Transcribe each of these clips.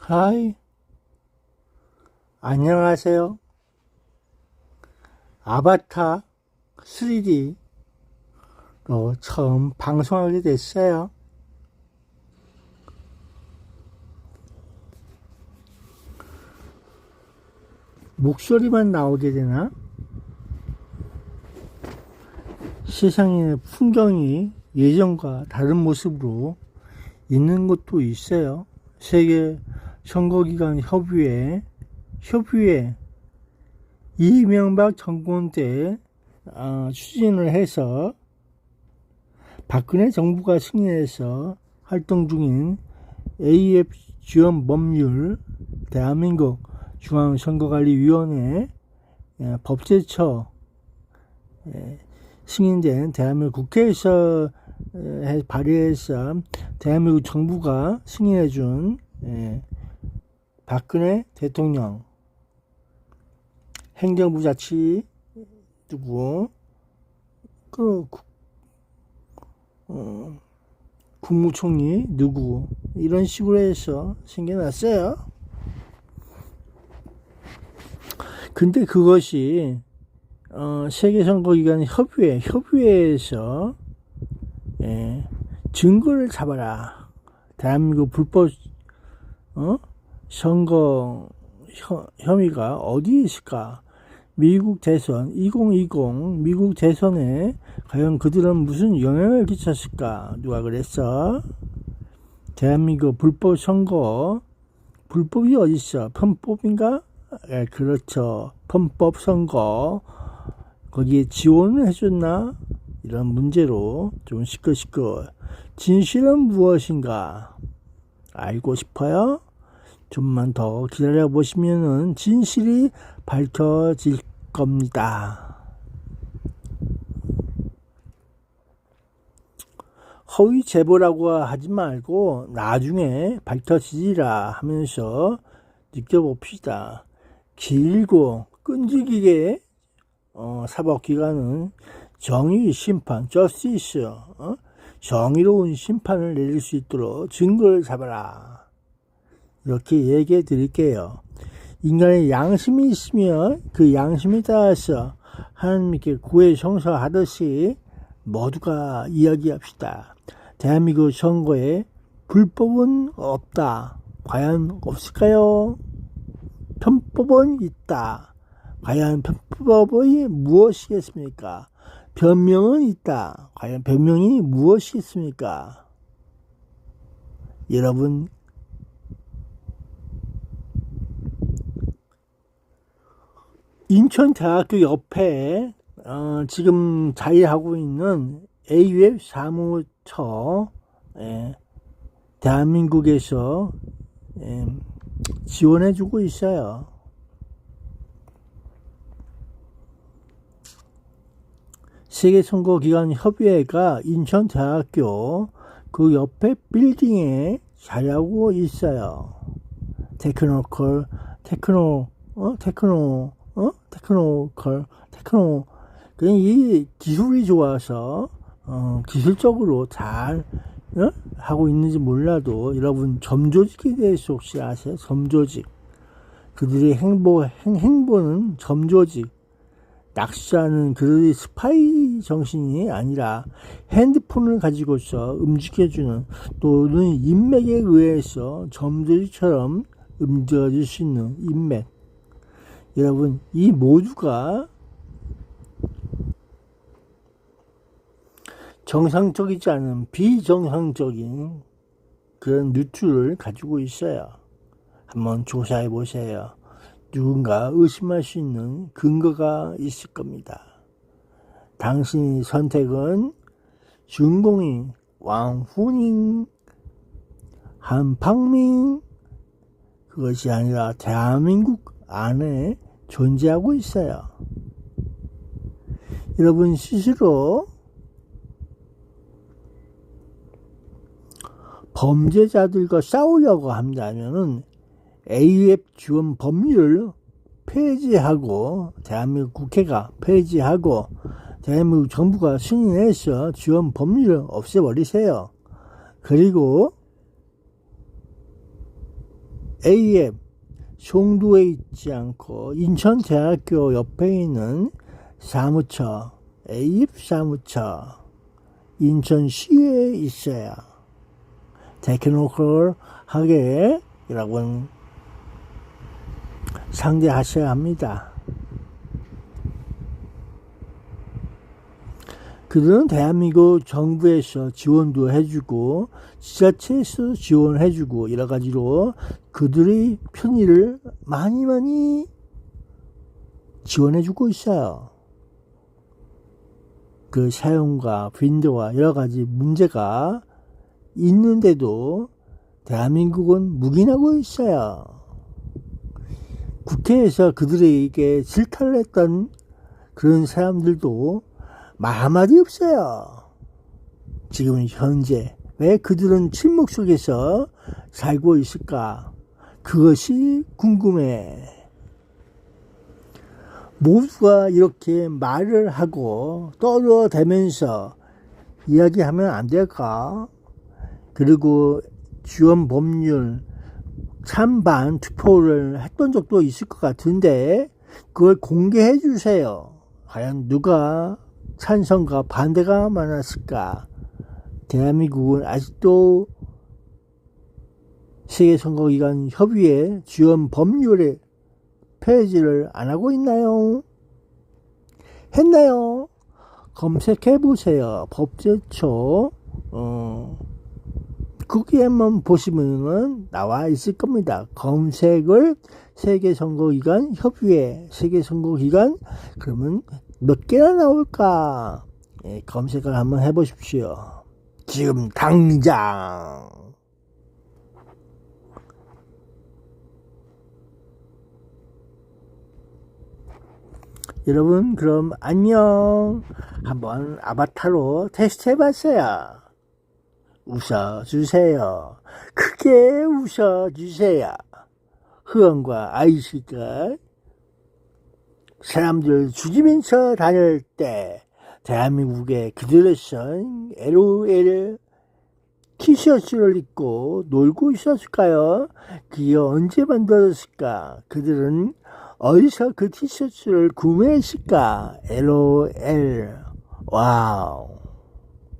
하이, 안녕하세요. 아바타 3D로 처음 방송하게 됐어요. 목소리만 나오게 되나? 세상의 풍경이 예전과 다른 모습으로 있는 것도 있어요. 세계 선거기관 협의회 이명박 정권 때 추진을 해서 박근혜 정부가 승인해서 활동 중인 AF 지원 법률 대한민국 중앙선거관리위원회 법제처 승인된 대한민국 국회에서 발의해서 대한민국 정부가 승인해준 박근혜 대통령 행정부 자치 누구 국무총리 누구 이런 식으로 해서 생겨났어요. 근데 그것이 세계선거기관 협의회에서 증거를 잡아라. 대한민국 불법 선거 혐의가 어디에 있을까? 미국 대선 2020 미국 대선에 과연 그들은 무슨 영향을 끼쳤을까? 누가 그랬어? 대한민국 불법 선거 불법이 어딨어? 편법인가? 그렇죠. 편법 선거 거기에 지원을 해줬나? 이런 문제로 좀 시끌시끌. 진실은 무엇인가? 알고 싶어요? 좀만 더 기다려 보시면은 진실이 밝혀질 겁니다. 허위 제보라고 하지 말고 나중에 밝혀지리라 하면서 느껴봅시다. 길고 끈질기게 사법기관은 정의 심판, 저스티스, 정의로운 심판을 내릴 수 있도록 증거를 잡아라. 이렇게 얘기해 드릴게요. 인간의 양심이 있으면 그 양심에 따라서 하나님께 구애 성사하듯이 모두가 이야기합시다. 대한민국 선거에 불법은 없다. 과연 없을까요? 편법은 있다. 과연 편법이 무엇이겠습니까? 변명은 있다. 과연 변명이 무엇이겠습니까? 여러분, 인천대학교 옆에 지금 자리하고 있는 AUF 사무처 대한민국에서 지원해주고 있어요. 세계선거기관 협의회가 인천대학교 그 옆에 빌딩에 자리하고 있어요. 테크노 그냥 이 기술이 좋아서 기술적으로 잘 하고 있는지 몰라도 여러분 점조직에 대해서 혹시 아세요? 점조직 그들의 행보는 점조직 낚시하는 그들의 스파이 정신이 아니라 핸드폰을 가지고서 움직여주는 또는 인맥에 의해서 점조직처럼 움직여질 수 있는 인맥. 여러분 이 모두가 정상적이지 않은 비정상적인 그런 루트를 가지고 있어요. 한번 조사해 보세요. 누군가 의심할 수 있는 근거가 있을 겁니다. 당신의 선택은 준공인, 왕후닝, 한팡민 그것이 아니라 대한민국 안에 존재하고 있어요. 여러분 스스로 범죄자들과 싸우려고 한다면은 AUF 지원 법률을 폐지하고 대한민국 국회가 폐지하고 대한민국 정부가 승인해서 지원 법률을 없애버리세요. 그리고 AF 송도에 있지 않고 인천대학교 옆에 있는 사무처, AF 사무처 인천시에 있어야 테크노컬하게 여러분 상대하셔야 합니다. 그들은 대한민국 정부에서 지원도 해주고 지자체에서 지원해주고 여러가지로 그들의 편의를 많이 지원해주고 있어요. 그 사용과 빈도와 여러가지 문제가 있는데도 대한민국은 묵인하고 있어요. 국회에서 그들에게 질타를 했던 그런 사람들도 말 한마디 없어요. 지금 현재 왜 그들은 침묵 속에서 살고 있을까? 그것이 궁금해. 모두가 이렇게 말을 하고 떠들어대면서 이야기하면 안 될까? 그리고 지원 법률 찬반 투표를 했던 적도 있을 것 같은데 그걸 공개해 주세요. 과연 누가 찬성과 반대가 많았을까? 대한민국은 아직도 세계선거기관 협의회 지원 법률의 폐지를 안 하고 있나요? 했나요? 검색해 보세요. 법제처 거기에만 보시면은 나와 있을 겁니다. 검색을 세계선거기관 협의회 세계선거기관 그러면 몇 개나 나올까? 예, 검색을 한번 해보십시오. 지금 당장. 여러분 그럼 안녕. 한번 아바타로 테스트 해봤어요. 웃어주세요. 크게 웃어주세요. 흐엉과 아이씨가 사람들 죽이면서 다닐 때 대한민국에 그들은 LOL 티셔츠를 입고 놀고 있었을까요? 그게 언제 만들었을까? 그들은 어디서 그 티셔츠를 구매했을까? LOL 와우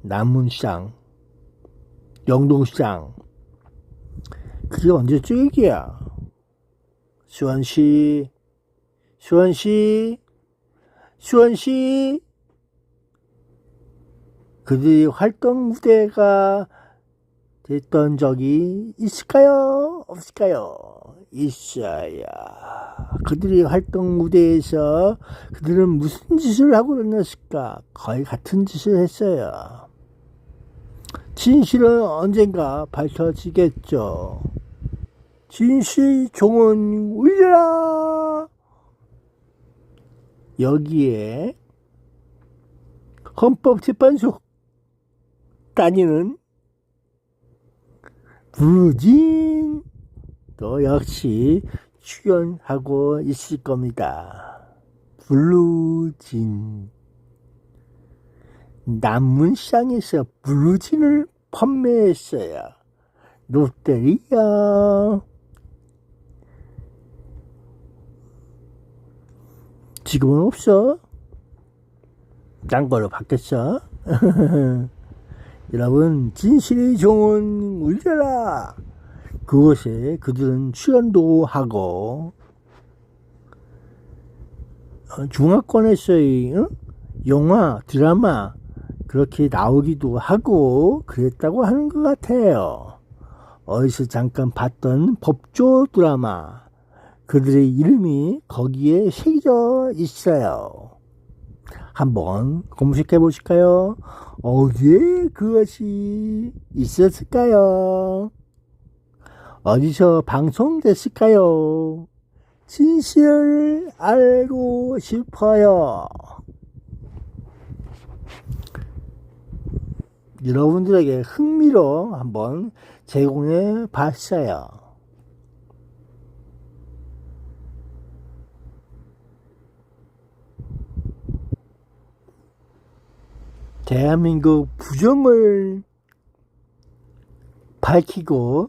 남문시장 영동시장 그게 언제쯤 얘기야? 수원시 그들이 활동 무대가 됐던 적이 있을까요? 없을까요? 있어야. 그들이 활동 무대에서 그들은 무슨 짓을 하고 다녔을까? 거의 같은 짓을 했어요. 진실은 언젠가 밝혀지겠죠. 진실 종은 울려라. 여기에 헌법재판소 다니는 브루진 또 역시 출연하고 있을 겁니다. 블루진 남문시장에서 블루진을 판매했어요. 롯데리아 지금은 없어. 딴 거로 바뀌었어. 여러분 진실의 종은 울려라. 그것에 그들은 출연도 하고 중화권에서의 영화 드라마 그렇게 나오기도 하고 그랬다고 하는 것 같아요. 어디서 잠깐 봤던 법조 드라마 그들의 이름이 거기에 새겨져 있어요. 한번 검색해 보실까요? 어디에 그것이 있었을까요? 어디서 방송됐을까요? 진실을 알고 싶어요. 여러분들에게 흥미로 한번 제공해 봤어요. 대한민국 부정을 밝히고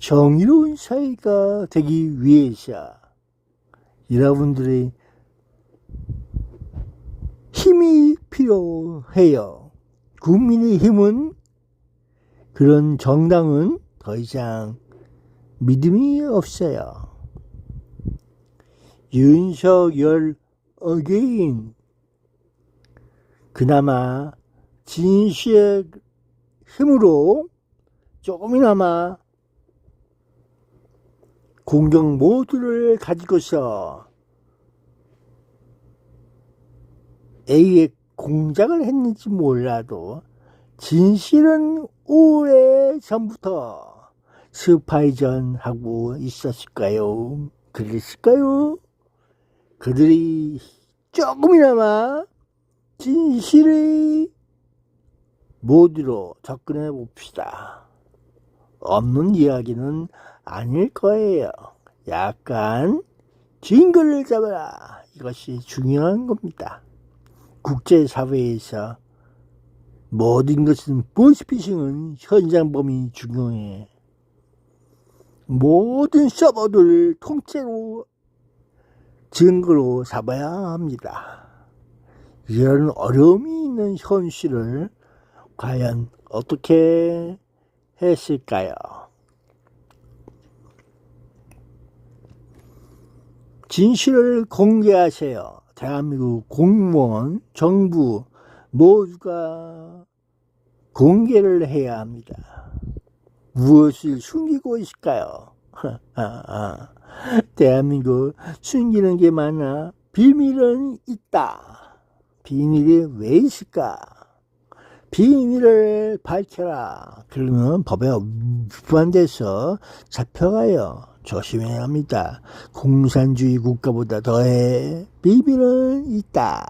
정의로운 사회가 되기 위해서 여러분들의 힘이 필요해요. 국민의힘은 그런 정당은 더 이상 믿음이 없어요. 윤석열 어게인. 그나마 진실의 힘으로 조금이나마 공정 모두를 가지고서 A의 공작을 했는지 몰라도 진실은 오래 전부터 스파이전 하고 있었을까요? 그랬을까요? 그들이 조금이나마 진실의 모드로 접근해 봅시다. 없는 이야기는 아닐 거예요. 약간 증거를 잡아라. 이것이 중요한 겁니다. 국제사회에서 모든 것은 보이스피싱은 현장범위 중요해. 모든 서버들 통째로 증거로 잡아야 합니다. 이런 어려움이 있는 현실을 과연 어떻게 했을까요? 진실을 공개하세요. 대한민국 공무원, 정부 모두가 공개를 해야 합니다. 무엇을 숨기고 있을까요? 대한민국 숨기는 게 많아. 비밀은 있다. 비밀이 왜 있을까? 비밀을 밝혀라. 그러면 법에 위반돼서 잡혀가요. 조심해야 합니다. 공산주의 국가보다 더해 비밀은 있다.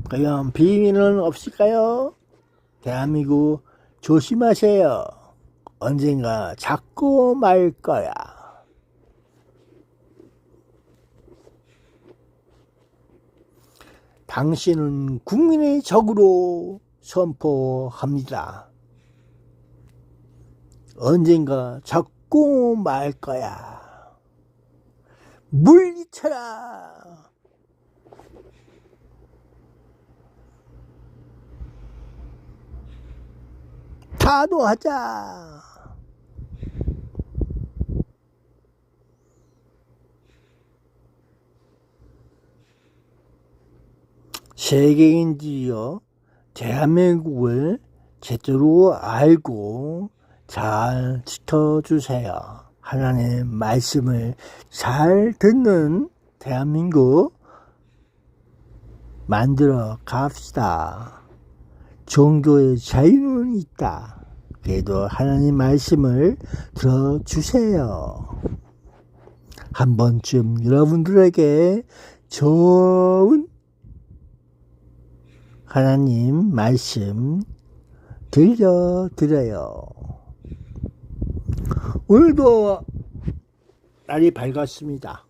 과연 비밀은 없을까요? 대한민국 조심하세요. 언젠가 잡고 말 거야. 당신은 국민의 적으로 선포합니다. 언젠가 잡고 말 거야. 물리쳐라. 타도하자. 세계인들이여 대한민국을 제대로 알고 잘 지켜주세요. 하나님의 말씀을 잘 듣는 대한민국 만들어 갑시다. 종교의 자유는 있다. 그래도 하나님 말씀을 들어주세요. 한 번쯤 여러분들에게 좋은 하나님 말씀 들려드려요. 오늘도 날이 밝았습니다.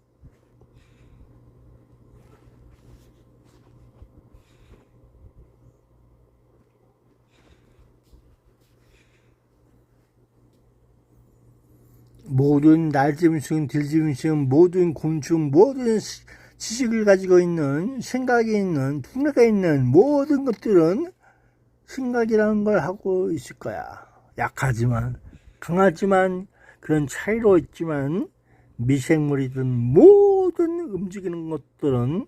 모든 날짐승, 들짐승, 모든 곤충, 모든 지식을 가지고 있는, 생각이 있는, 분야가 있는 모든 것들은 생각이라는 걸 하고 있을 거야. 약하지만, 강하지만, 그런 차이로 있지만, 미생물이든 모든 움직이는 것들은,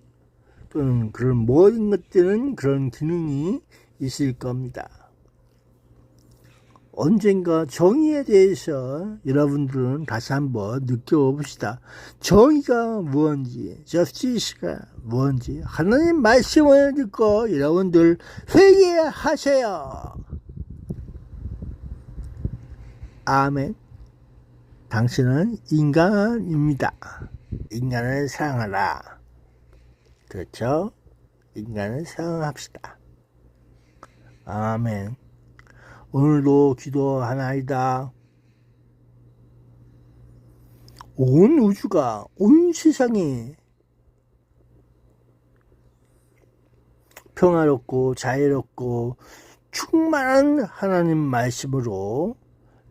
또는 그런 모든 것들은 그런 기능이 있을 겁니다. 언젠가 정의에 대해서 여러분들은 다시 한번 느껴봅시다. 정의가 무엇인지, justice가 무엇인지 하나님 말씀을 듣고 여러분들 회개하세요. 아멘. 당신은 인간입니다. 인간을 사랑하라. 그렇죠? 인간을 사랑합시다. 아멘. 오늘도 기도하나이다. 온 우주가, 온 세상이 평화롭고 자유롭고 충만한 하나님 말씀으로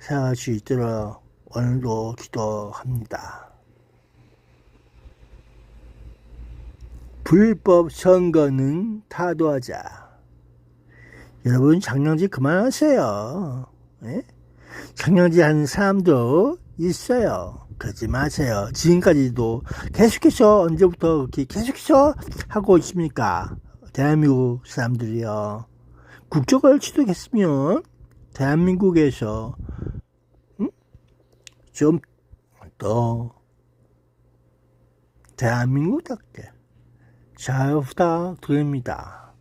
살아갈 수 있도록 오늘도 기도합니다. 불법 선거는 타도하자. 여러분 장량지 그만하세요. 예? 장량지 하는 사람도 있어요. 그러지 마세요. 지금까지도 계속해서 언제부터 그렇게 계속해서 하고 있습니까? 대한민국 사람들이요. 국적을 취득했으면 대한민국에서 좀 더 대한민국답게 잘 부탁드립니다.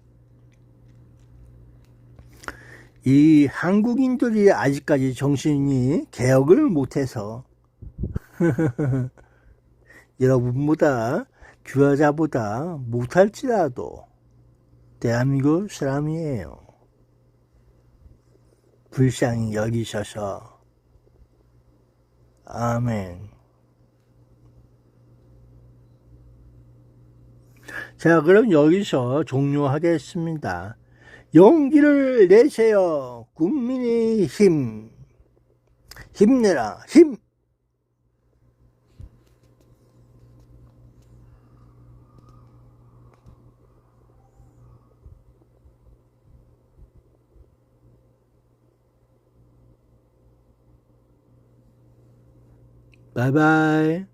이 한국인들이 아직까지 정신이 개혁을 못해서 여러분보다 규화자보다 못할지라도 대한민국 사람이에요. 불쌍히 여기셔서 아멘. 자, 그럼 여기서 종료하겠습니다. 용기를 내세요. 국민의 힘. 힘내라. 힘. 바이바이.